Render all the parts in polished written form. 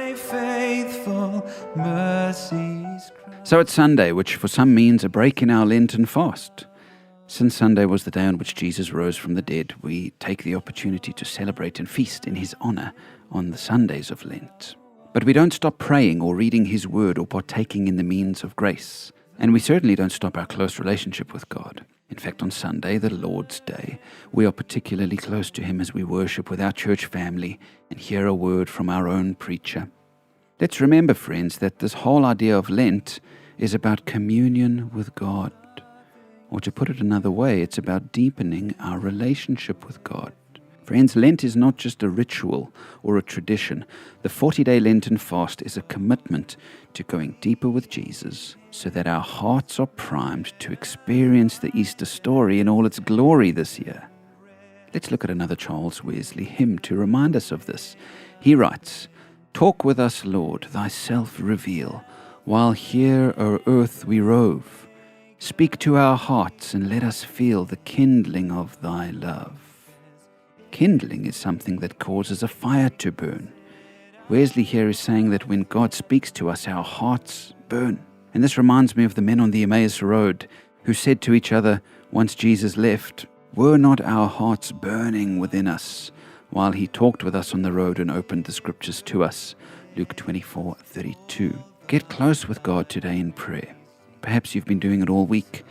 thy faithful mercies. So it's Sunday, which for some means a break in our Lenten fast. Since Sunday was the day on which Jesus rose from the dead, we take the opportunity to celebrate and feast in his honor on the Sundays of Lent. But we don't stop praying or reading his word or partaking in the means of grace. And we certainly don't stop our close relationship with God. In fact, on Sunday, the Lord's Day, we are particularly close to him as we worship with our church family and hear a word from our own preacher. Let's remember, friends, that this whole idea of Lent is about communion with God. Or to put it another way, it's about deepening our relationship with God. Friends, Lent is not just a ritual or a tradition. The 40-day Lenten fast is a commitment to going deeper with Jesus so that our hearts are primed to experience the Easter story in all its glory this year. Let's look at another Charles Wesley hymn to remind us of this. He writes, "Talk with us, Lord, thyself reveal, while here o'er earth we rove. Speak to our hearts and let us feel the kindling of thy love." Kindling is something that causes a fire to burn. Wesley here is saying that when God speaks to us, our hearts burn. And this reminds me of the men on the Emmaus Road who said to each other once Jesus left, "Were not our hearts burning within us while he talked with us on the road and opened the scriptures to us?" Luke 24:32. Get close with God today in prayer. Perhaps you've been doing it all week.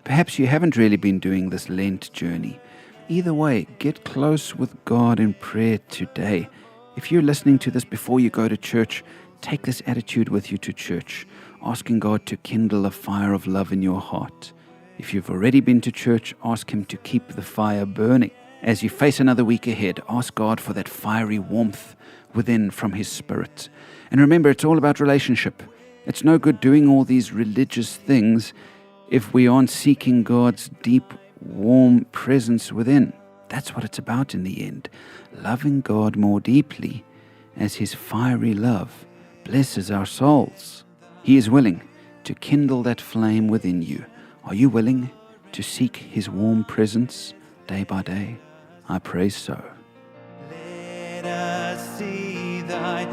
Perhaps you haven't really been doing this Lent journey. Either way, get close with God in prayer today. If you're listening to this before you go to church, take this attitude with you to church, asking God to kindle a fire of love in your heart. If you've already been to church, ask him to keep the fire burning. As you face another week ahead, ask God for that fiery warmth within from his Spirit. And remember, it's all about relationship. It's no good doing all these religious things if we aren't seeking God's deep, warm presence within. That's what it's about in the end. Loving God more deeply as his fiery love blesses our souls. He is willing to kindle that flame within you. Are you willing to seek his warm presence day by day? I pray so. Let us see thy